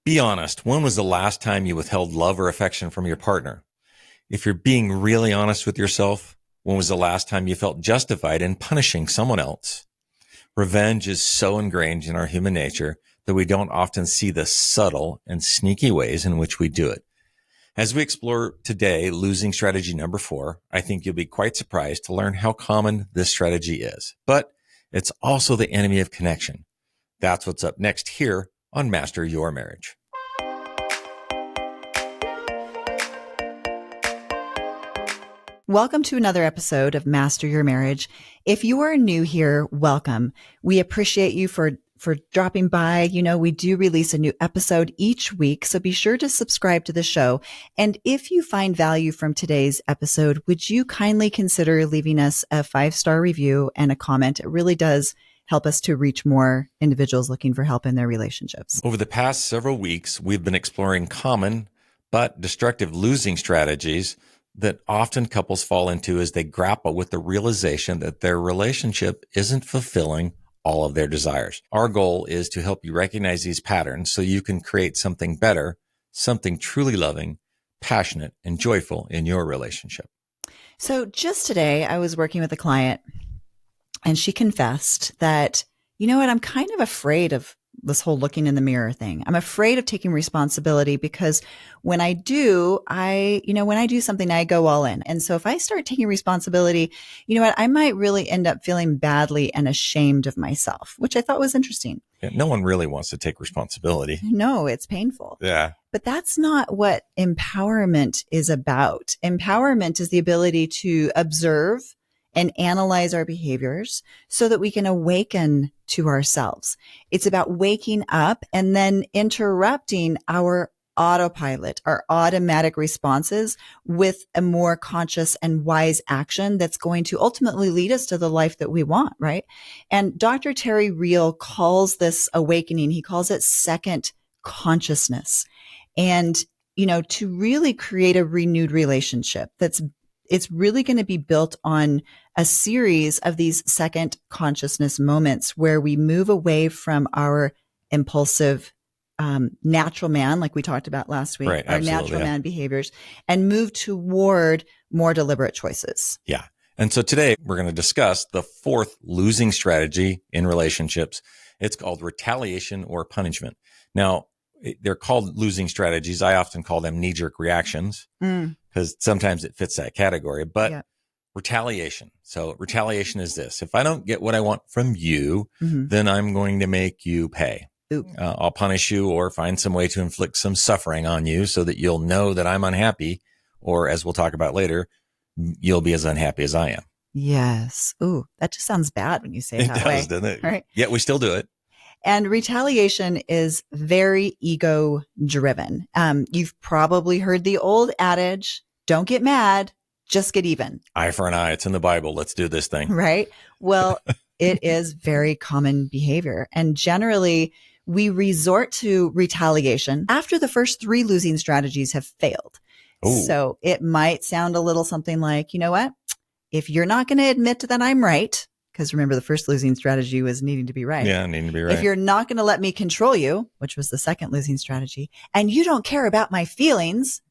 Be honest. When was the last time you withheld love or affection from your partner? If you're being really honest with yourself, when was the last time you felt justified in punishing someone else? Revenge is so ingrained in our human nature that we don't often see the subtle and sneaky ways in which we do it. As we explore today, losing strategy number 4, I think you'll be quite surprised to learn how common this strategy is. But it's also the enemy of connection. That's what's up next here on Master Your Marriage. Welcome to another episode of Master Your Marriage. If you are new here, welcome. We appreciate you for dropping by. You know, we do release a new episode each week, so be sure to subscribe to the show. And if you find value from today's episode, would you kindly consider leaving us a 5-star review and a comment? It really does help us to reach more individuals looking for help in their relationships. Over the past several weeks, we've been exploring common but destructive losing strategies that often couples fall into as they grapple with the realization that their relationship isn't fulfilling all of their desires. Our goal is to help you recognize these patterns so you can create something better, something truly loving, passionate, and joyful in your relationship. So just today, I was working with a client and she confessed that, you know what, I'm kind of afraid of this whole looking in the mirror thing. I'm afraid of taking responsibility because when I do something, I go all in. And so if I start taking responsibility, you know what, I might really end up feeling badly and ashamed of myself, which I thought was interesting. Yeah, no one really wants to take responsibility. No, it's painful. Yeah. But that's not what empowerment is about. Empowerment is the ability to observe and analyze our behaviors so that we can awaken to ourselves. It's about waking up and then interrupting our autopilot, our automatic responses with a more conscious and wise action that's going to ultimately lead us to the life that we want, right? And Dr. Terry Real calls this awakening, he calls it second consciousness. And, you know, to really create a renewed relationship it's really going to be built on a series of these second consciousness moments where we move away from our impulsive natural man, like we talked about last week, right, our natural man behaviors, and move toward more deliberate choices. Yeah. And so today we're going to discuss the 4th losing strategy in relationships. It's called retaliation or punishment. Now, they're called losing strategies. I often call them knee-jerk reactions because sometimes it fits that category. But retaliation. So retaliation is this. If I don't get what I want from you, then I'm going to make you pay. I'll punish you or find some way to inflict some suffering on you so that you'll know that I'm unhappy. Or as we'll talk about later, you'll be as unhappy as I am. Yes. Ooh, that just sounds bad when you say it that way. It does, doesn't it? Right. Yet we still do it. And retaliation is very ego driven. You've probably heard the old adage, don't get mad, just get even. Eye for an eye. It's in the Bible. Let's do this thing. Right. Well, it is very common behavior. And generally, we resort to retaliation after the first 3 losing strategies have failed. Ooh. So it might sound a little something like, you know what? If you're not going to admit that I'm right, because remember, the first losing strategy was needing to be right. Yeah, needing to be right. If you're not going to let me control you, which was the second losing strategy, and you don't care about my feelings,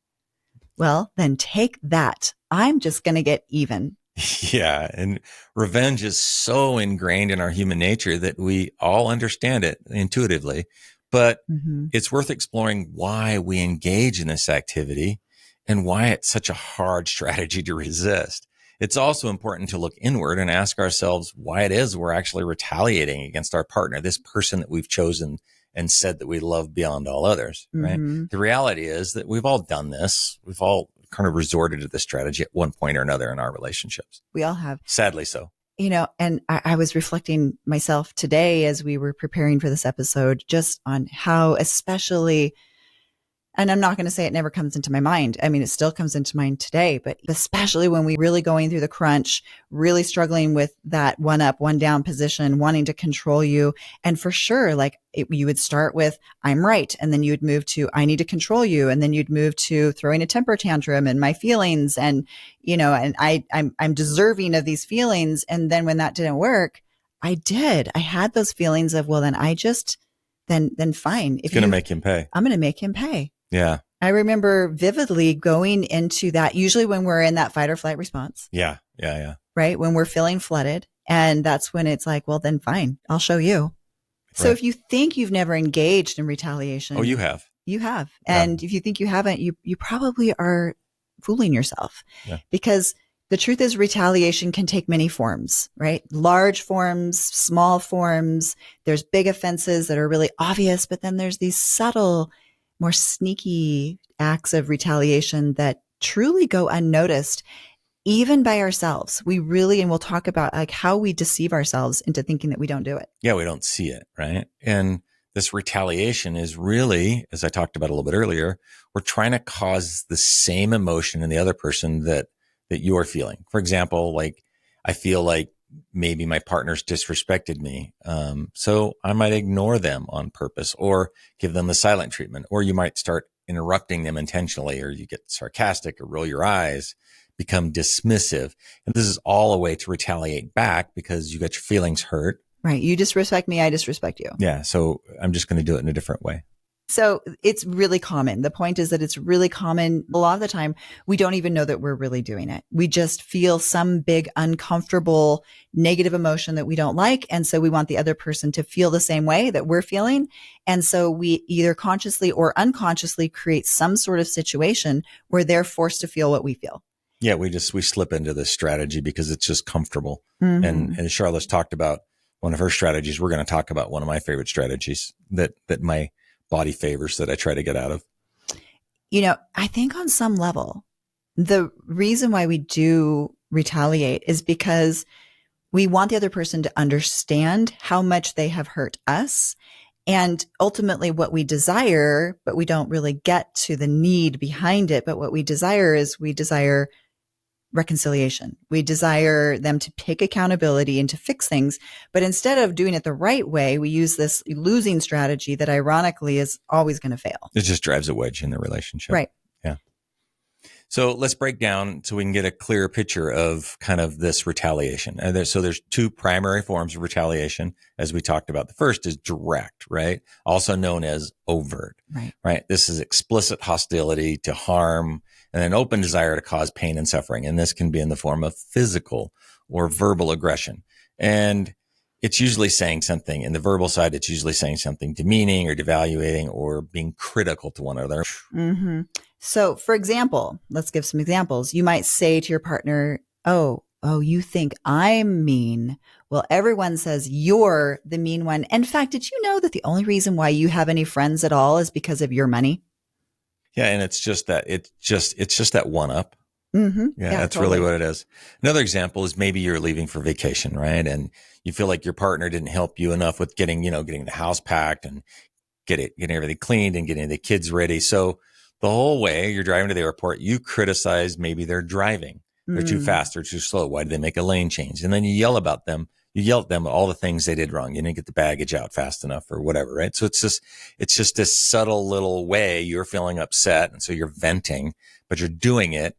well, then take that. I'm just going to get even. Yeah. And revenge is so ingrained in our human nature that we all understand it intuitively. But it's worth exploring why we engage in this activity and why it's such a hard strategy to resist. It's also important to look inward and ask ourselves why it is we're actually retaliating against our partner, this person that we've chosen and said that we love beyond all others, right? The reality is that we've all done this. We've all kind of resorted to this strategy at one point or another in our relationships. We all have. Sadly so. You know, and I was reflecting myself today as we were preparing for this episode just on how especially, and I'm not going to say it never comes into my mind. I mean, it still comes into mind today, but especially when we really going through the crunch, really struggling with that one up, one down position, wanting to control you. And for sure, like you would start with, I'm right. And then you would move to, I need to control you. And then you'd move to throwing a temper tantrum and my feelings. And, you know, and I'm deserving of these feelings. And then when that didn't work, I had those feelings of, well, then I just then fine. It's going to make him pay. I'm going to make him pay. Yeah. I remember vividly going into that, usually when we're in that fight or flight response. Yeah. Yeah. Yeah. Right. When we're feeling flooded. And that's when it's like, well, then fine, I'll show you. So if you think you've never engaged in retaliation. Oh, you have. You have. And if you think you haven't, you probably are fooling yourself, because the truth is retaliation can take many forms, right? Large forms, small forms. There's big offenses that are really obvious, but then there's these subtle, more sneaky acts of retaliation that truly go unnoticed, even by ourselves. We really, and we'll talk about like how we deceive ourselves into thinking that we don't do it. Yeah, we don't see it, right? And this retaliation is really, as I talked about a little bit earlier, we're trying to cause the same emotion in the other person that you're feeling. For example, like I feel like maybe my partner's disrespected me. So I might ignore them on purpose or give them the silent treatment, or you might start interrupting them intentionally, or you get sarcastic or roll your eyes, become dismissive. And this is all a way to retaliate back because you got your feelings hurt. Right. You disrespect me, I disrespect you. Yeah. So I'm just going to do it in a different way. So it's really common. The point is that it's really common. A lot of the time, we don't even know that we're really doing it. We just feel some big, uncomfortable, negative emotion that we don't like. And so we want the other person to feel the same way that we're feeling. And so we either consciously or unconsciously create some sort of situation where they're forced to feel what we feel. Yeah, we slip into this strategy because it's just comfortable. Mm-hmm. And Charlotte's talked about one of her strategies. We're going to talk about one of my favorite strategies that my body favors that I try to get out of. You know, I think on some level, the reason why we do retaliate is because we want the other person to understand how much they have hurt us. And ultimately what we desire, but we don't really get to the need behind it. But what we desire is we desire reconciliation. We desire them to take accountability and to fix things. But instead of doing it the right way, we use this losing strategy that ironically is always going to fail. It just drives a wedge in the relationship. Right. Yeah. So let's break down so we can get a clearer picture of kind of this retaliation. So there's two primary forms of retaliation, as we talked about. The first is direct, right? Also known as overt, right? This is explicit hostility to harm and an open desire to cause pain and suffering. And this can be in the form of physical or verbal aggression. And it's usually saying something in the verbal side. It's usually saying something demeaning or devaluating or being critical to one another. Mm-hmm. So for example, let's give some examples. You might say to your partner, oh, you think I'm mean. Well, everyone says you're the mean one. In fact, did you know that the only reason why you have any friends at all is because of your money? Yeah. And it's just that one up. Mm-hmm. Yeah, that's totally really what it is. Another example is maybe you're leaving for vacation, right? And you feel like your partner didn't help you enough with getting the house packed and getting everything cleaned and getting the kids ready. So the whole way you're driving to the airport, you criticize maybe they're driving. They're too fast. They're too slow. Why did they make a lane change? And then you yell about them. You yell at them all the things they did wrong. You didn't get the baggage out fast enough or whatever, right? So it's just this subtle little way you're feeling upset. And so you're venting, but you're doing it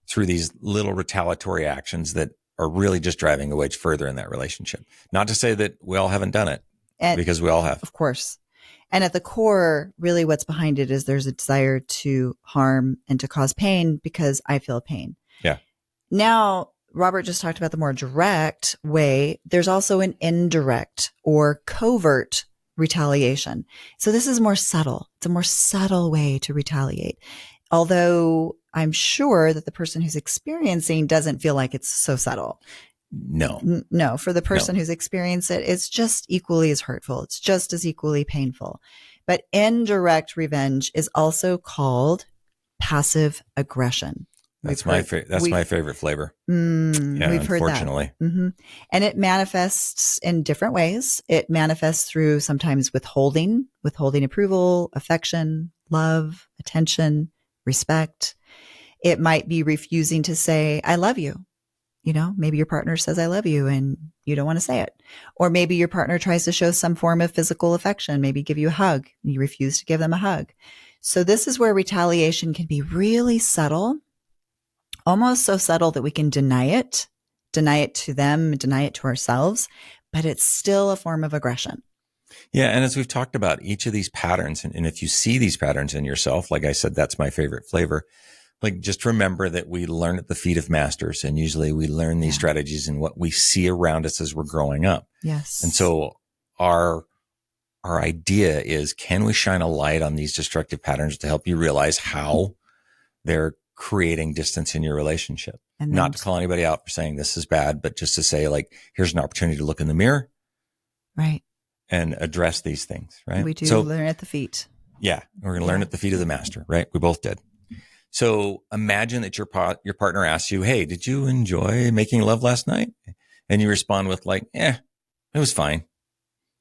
through these little retaliatory actions that are really just driving a wedge further in that relationship. Not to say that we all haven't done it, because we all have. Of course. And at the core, really what's behind it is there's a desire to harm and to cause pain because I feel pain. Yeah. Now, Robert just talked about the more direct way. There's also an indirect or covert retaliation. So this is more subtle. It's a more subtle way to retaliate. Although I'm sure that the person who's experiencing doesn't feel like it's so subtle. No, for the person who's experienced it, it's just equally as hurtful. It's just as equally painful. But indirect revenge is also called passive aggression. That's my favorite flavor. Yeah, we've heard that. Mm-hmm. And it manifests in different ways. It manifests through sometimes withholding approval, affection, love, attention, respect. It might be refusing to say, I love you. You know, maybe your partner says, I love you, and you don't want to say it. Or maybe your partner tries to show some form of physical affection, maybe give you a hug, and you refuse to give them a hug. So this is where retaliation can be really subtle, almost so subtle that we can deny it to them, deny it to ourselves, but it's still a form of aggression. Yeah. And as we've talked about each of these patterns, and if you see these patterns in yourself, like I said, that's my favorite flavor. Like, just remember that we learn at the feet of masters, and usually we learn these strategies in what we see around us as we're growing up. Yes. And so our idea is, can we shine a light on these destructive patterns to help you realize how they're creating distance in your relationship? And not to call anybody out for saying this is bad, but just to say, like, here's an opportunity to look in the mirror. Right. And address these things, right? We do learn at the feet. Yeah. We're going to learn at the feet of the master, right? We both did. So imagine that your partner asks you, hey, did you enjoy making love last night? And you respond with like, it was fine.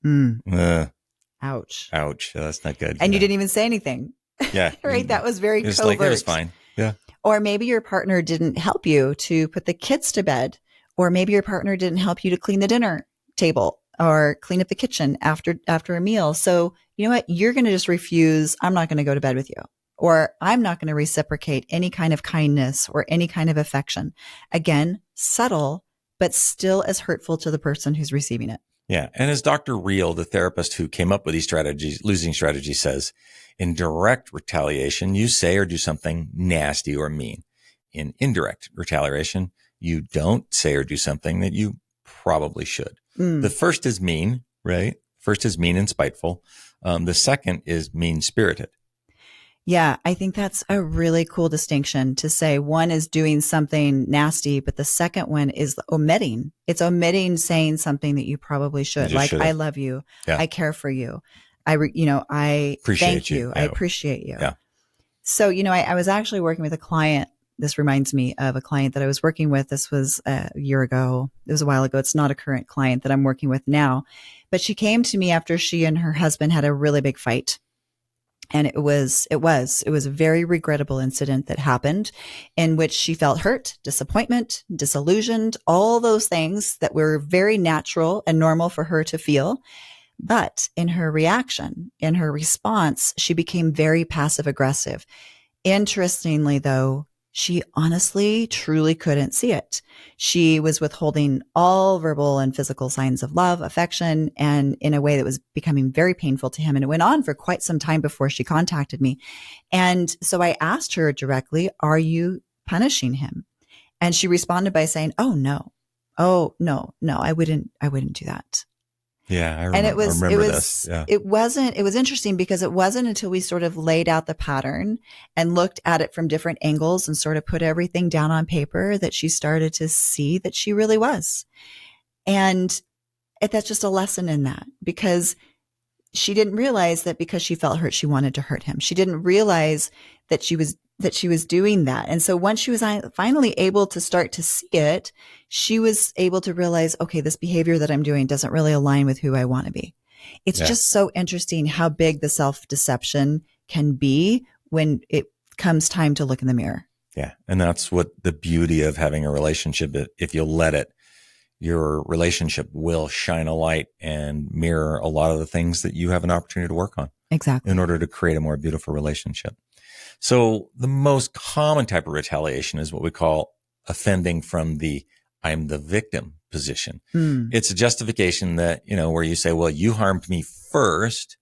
Ouch. Ouch. That's not good. And you didn't even say anything. Yeah. Right. That was very covert. Like, it was fine. Yeah. Or maybe your partner didn't help you to put the kids to bed, or maybe your partner didn't help you to clean the dinner table or clean up the kitchen after a meal. So you know what? You're going to just refuse. I'm not going to go to bed with you, or I'm not going to reciprocate any kind of kindness or any kind of affection. Again, subtle, but still as hurtful to the person who's receiving it. Yeah. And as Dr. Reel, the therapist who came up with these strategies, losing strategies, says, in direct retaliation, you say or do something nasty or mean. In indirect retaliation, you don't say or do something that you probably should. The first is mean, right? First is mean and spiteful. The second is mean-spirited. Yeah, I think that's a really cool distinction to say. One is doing something nasty, but the second one is omitting. It's omitting saying something that you probably should. Like, I love you. Yeah. I care for you. I appreciate thank you. Yeah. I appreciate you. Yeah. So, I was actually working with a client. This reminds me of a client that I was working with. This was a year ago. It was a while ago. It's not a current client that I'm working with now, but she came to me after she and her husband had a really big fight. And it was a very regrettable incident that happened, in which she felt hurt, disappointment, disillusioned, all those things that were very natural and normal for her to feel. But in her reaction, in her response, she became very passive aggressive. Interestingly, though, she honestly, truly couldn't see it. She was withholding all verbal and physical signs of love, affection, and in a way that was becoming very painful to him. And it went on for quite some time before she contacted me. And so I asked her directly, are you punishing him? And she responded by saying, oh, no, I wouldn't do that. Yeah, I remember, and it was this. Yeah. It was interesting because it wasn't until we sort of laid out the pattern and looked at it from different angles and sort of put everything down on paper that she started to see that she really was. And that's just a lesson in that, because she didn't realize that because she felt hurt, she wanted to hurt him. She didn't realize that she was doing that. And so once she was finally able to start to see it, she was able to realize, okay, this behavior that I'm doing doesn't really align with who I want to be. It's just so interesting how big the self-deception can be when it comes time to look in the mirror. Yeah. And that's what the beauty of having a relationship, if you'll let it, your relationship will shine a light and mirror a lot of the things that you have an opportunity to work on. Exactly. In order to create a more beautiful relationship. So the most common type of retaliation is what we call offending from the I'm the victim position. It's a justification that, where you say, well, you harmed me first.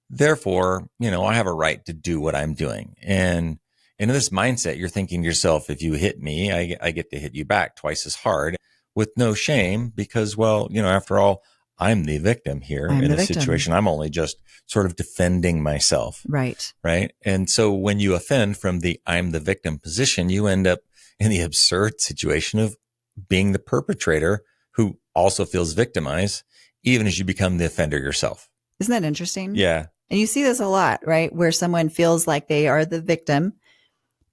Therefore, I have a right to do what I'm doing. And in this mindset, you're thinking to yourself, if you hit me, I get to hit you back twice as hard with no shame because, well, after all, I'm the victim here in this situation. I'm only just sort of defending myself. Right. Right. And so when you offend from the I'm the victim position, you end up in the absurd situation of being the perpetrator who also feels victimized, even as you become the offender yourself. Isn't that interesting? Yeah. And you see this a lot, right? Where someone feels like they are the victim,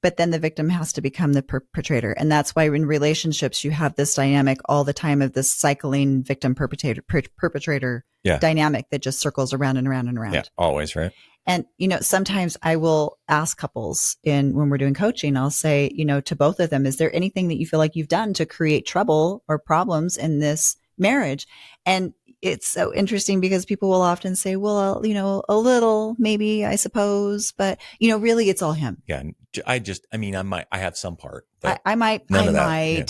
but then the victim has to become the perpetrator. And that's why in relationships, you have this dynamic all the time of this cycling victim perpetrator dynamic that just circles around and around and around. Yeah, always, right? And, sometimes I will ask couples when we're doing coaching, I'll say, to both of them, is there anything that you feel like you've done to create trouble or problems in this marriage? And it's so interesting because people will often say, well, a little, maybe, I suppose, but, really it's all him. Yeah. I have some part. I might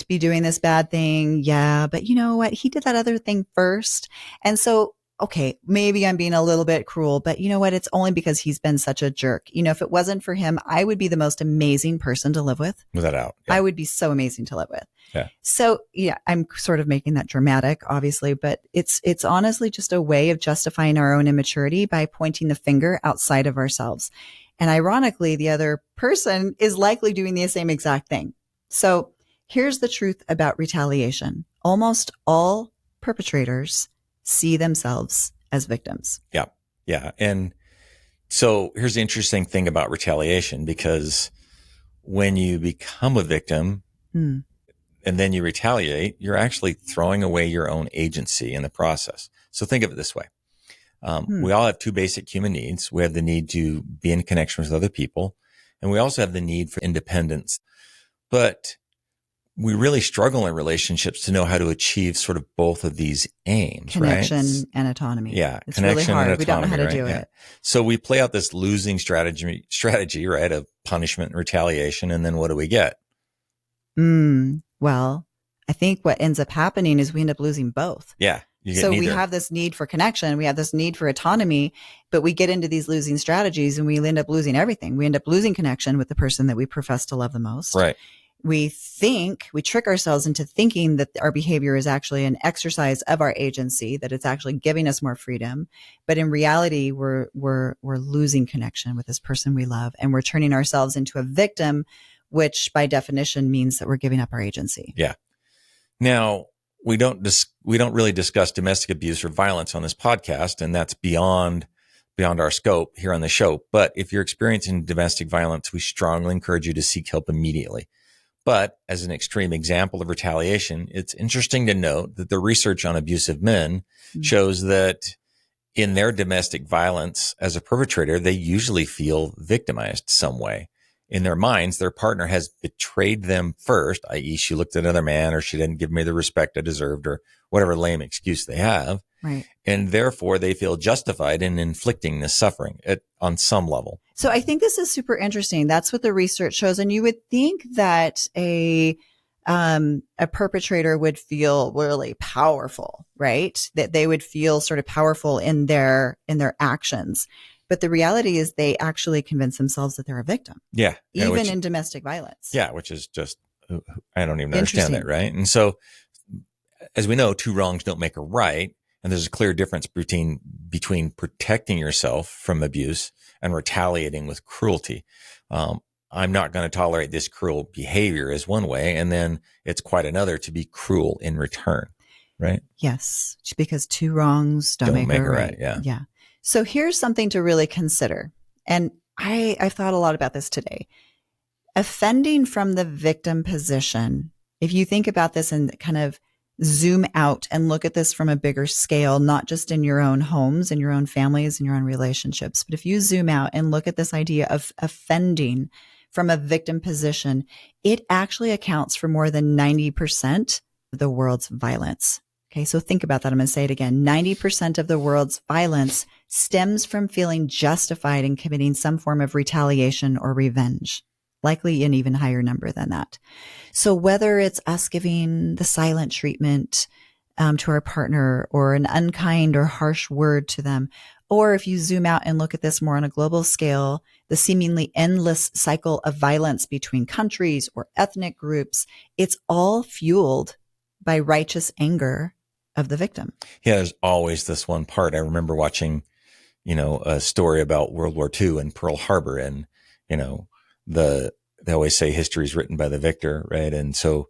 be doing this bad thing. Yeah. But you know what? He did that other thing first. And so okay, maybe I'm being a little bit cruel, but you know what? It's only because he's been such a jerk. If it wasn't for him, I would be the most amazing person to live with. Without doubt. I would be so amazing to live with. Yeah. So yeah, I'm sort of making that dramatic, obviously, but it's honestly just a way of justifying our own immaturity by pointing the finger outside of ourselves. And ironically, the other person is likely doing the same exact thing. So here's the truth about retaliation. Almost all perpetrators see themselves as victims. Yeah. Yeah. And so here's the interesting thing about retaliation, because when you become a victim and then you retaliate, you're actually throwing away your own agency in the process. So think of it this way. We all have two basic human needs. We have the need to be in connection with other people, and we also have the need for independence. But we really struggle in relationships to know how to achieve sort of both of these aims, Connection right? and autonomy. Yeah. It's Connection really hard. and autonomy, We don't know how to right? do Yeah. it. So we play out this losing strategy, right? Of punishment and retaliation. And then what do we get? Well, I think what ends up happening is we end up losing both. Yeah. You get So neither. we have this need for connection. We have this need for autonomy, but we get into these losing strategies and we end up losing everything. We end up losing connection with the person that we profess to love the most. Right. We trick ourselves into thinking that our behavior is actually an exercise of our agency, that it's actually giving us more freedom. But in reality, we're losing connection with this person we love, and we're turning ourselves into a victim, which by definition means that we're giving up our agency. Yeah. Now, we don't really discuss domestic abuse or violence on this podcast, and that's beyond our scope here on the show. But if you're experiencing domestic violence, we strongly encourage you to seek help immediately. But as an extreme example of retaliation, it's interesting to note that the research on abusive men shows that in their domestic violence as a perpetrator, they usually feel victimized some way. In their minds, their partner has betrayed them first, i.e. she looked at another man, or she didn't give me the respect I deserved, or whatever lame excuse they have. Right. And therefore they feel justified in inflicting this suffering on some level. So I think this is super interesting. That's what the research shows. And you would think that a perpetrator would feel really powerful, right? That they would feel sort of powerful in their actions. But the reality is they actually convince themselves that they're a victim. Yeah. Even in domestic violence. Yeah. Which is just, I don't even understand that. Right. And so as we know, two wrongs don't make a right. And there's a clear difference between protecting yourself from abuse and retaliating with cruelty. I'm not going to tolerate this cruel behavior is one way. And then it's quite another to be cruel in return. Right. Yes. Because two wrongs don't make a right. Yeah. Yeah. So here's something to really consider. And I've thought a lot about this today. Offending from the victim position, if you think about this and kind of zoom out and look at this from a bigger scale, not just in your own homes and your own families and your own relationships, but if you zoom out and look at this idea of offending from a victim position, it actually accounts for more than 90% of the world's violence. Okay, so think about that. I'm going to say it again. 90% of the world's violence stems from feeling justified in committing some form of retaliation or revenge, likely an even higher number than that. So whether it's us giving the silent treatment to our partner, or an unkind or harsh word to them, or if you zoom out and look at this more on a global scale, the seemingly endless cycle of violence between countries or ethnic groups, it's all fueled by righteous anger of the victim. Yeah, there's always this one part. I remember watching, a story about World War II and Pearl Harbor, and, they always say history is written by the victor, right? And so,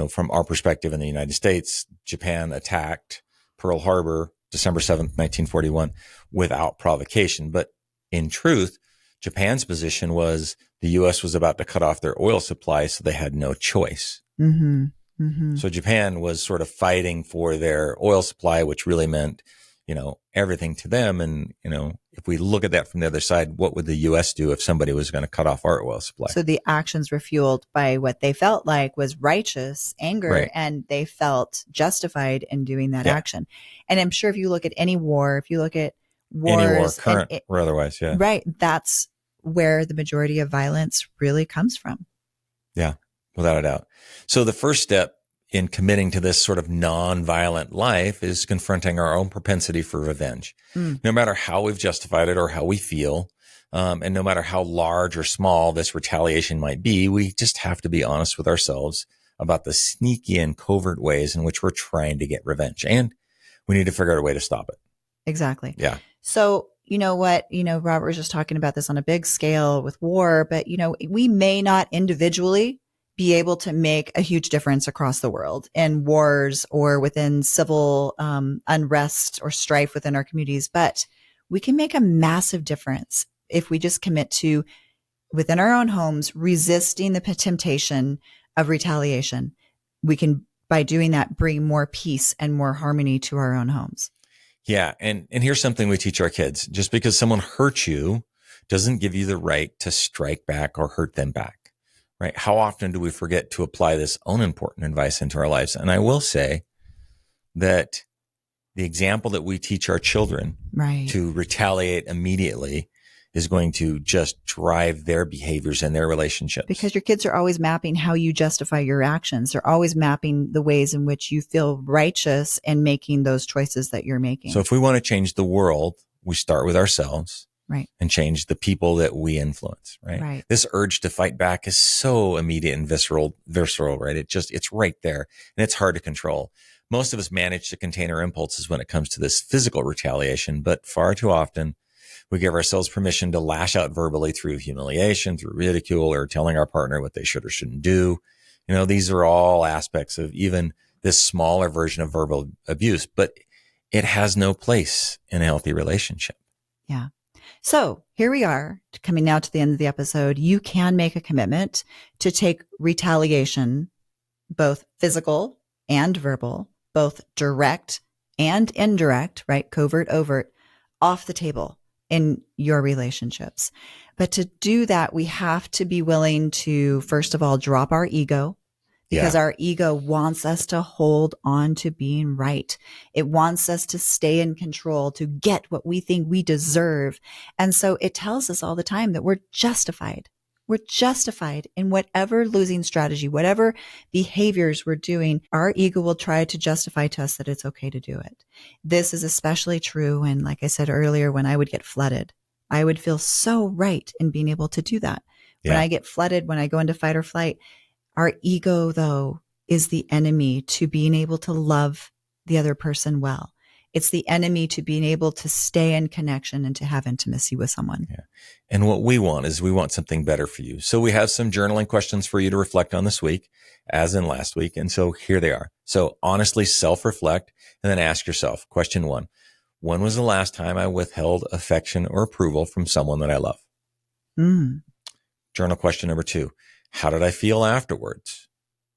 from our perspective in the United States, Japan attacked Pearl Harbor December 7th, 1941 without provocation. But in truth, Japan's position was the U.S. was about to cut off their oil supply, so they had no choice. Mm-hmm. Mm-hmm. So Japan was sort of fighting for their oil supply, which really meant, everything to them. And, if we look at that from the other side, what would the U.S. do if somebody was going to cut off our oil supply? So the actions were fueled by what they felt like was righteous anger, Right. and they felt justified in doing that action. And I'm sure if you look at any war, if you look at wars, any war, current or otherwise, yeah. Right. That's where the majority of violence really comes from. Yeah, without a doubt. So the first step in committing to this sort of non-violent life is confronting our own propensity for revenge. No matter how we've justified it or how we feel, and no matter how large or small this retaliation might be, we just have to be honest with ourselves about the sneaky and covert ways in which we're trying to get revenge. And we need to figure out a way to stop it. Exactly. Yeah. So, you know what, Robert was just talking about this on a big scale with war, but, we may not individually be able to make a huge difference across the world in wars or within civil unrest or strife within our communities, but we can make a massive difference if we just commit to, within our own homes, resisting the temptation of retaliation. We can, by doing that, bring more peace and more harmony to our own homes. Yeah. And here's something we teach our kids. Just because someone hurts you doesn't give you the right to strike back or hurt them back, right? How often do we forget to apply this own important advice into our lives? And I will say that the example that we teach our children to retaliate immediately is going to just drive their behaviors and their relationships. Because your kids are always mapping how you justify your actions. They're always mapping the ways in which you feel righteous and making those choices that you're making. So if we want to change the world, we start with ourselves. Right. And change the people that we influence, right? This urge to fight back is so immediate and visceral, right? It's right there and it's hard to control. Most of us manage to contain our impulses when it comes to this physical retaliation, but far too often we give ourselves permission to lash out verbally through humiliation, through ridicule, or telling our partner what they should or shouldn't do. These are all aspects of even this smaller version of verbal abuse, but it has no place in a healthy relationship. Yeah. So here we are, coming now to the end of the episode. You can make a commitment to take retaliation, both physical and verbal, both direct and indirect, right? Covert, overt, off the table in your relationships. But to do that, we have to be willing to, first of all, drop our ego, because our ego wants us to hold on to being right. It wants us to stay in control, to get what we think we deserve. And so it tells us all the time that we're justified. We're justified in whatever losing strategy, whatever behaviors we're doing. Our ego will try to justify to us that it's okay to do it. This is especially true when, like I said earlier, when I would get flooded. I would feel so right in being able to do that. When I get flooded, when I go into fight or flight, our ego, though, is the enemy to being able to love the other person well. It's the enemy to being able to stay in connection and to have intimacy with someone. Yeah. And what we want is we want something better for you. So we have some journaling questions for you to reflect on this week, as in last week. And so here they are. So honestly self-reflect and then ask yourself, question 1, when was the last time I withheld affection or approval from someone that I love? Journal question number 2, how did I feel afterwards?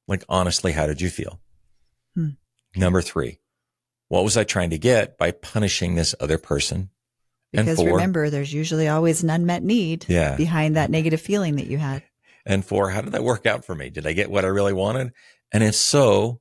Like, honestly, how did you feel? Number 3, what was I trying to get by punishing this other person? Because and 4, remember, there's usually always an unmet need behind that negative feeling that you had. And 4, how did that work out for me? Did I get what I really wanted? And if so,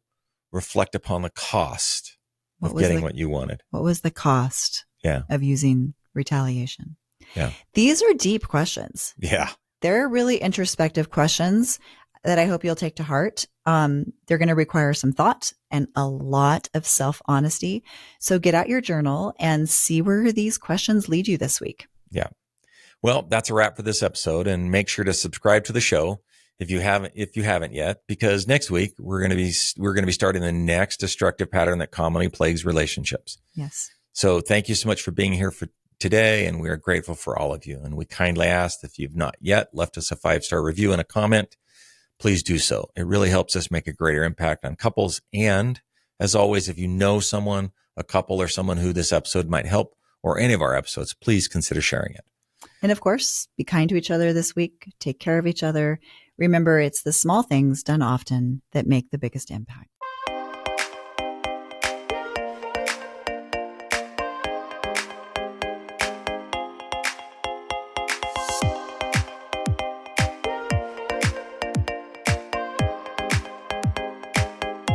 reflect upon the cost of getting what you wanted. What was the cost of using retaliation? Yeah. These are deep questions. Yeah. They're really introspective questions that I hope you'll take to heart. They're going to require some thought and a lot of self-honesty. So get out your journal and see where these questions lead you this week. Yeah. Well, that's a wrap for this episode, and make sure to subscribe to the show if you haven't yet, because next week we're going to be starting the next destructive pattern that commonly plagues relationships. Yes. So thank you so much for being here for today, and we are grateful for all of you. And we kindly ask, if you've not yet left us a 5-star review and a comment, please do so. It really helps us make a greater impact on couples. And as always, if you know someone, a couple or someone who this episode might help, or any of our episodes, please consider sharing it. And of course, be kind to each other this week. Take care of each other. Remember, it's the small things done often that make the biggest impact.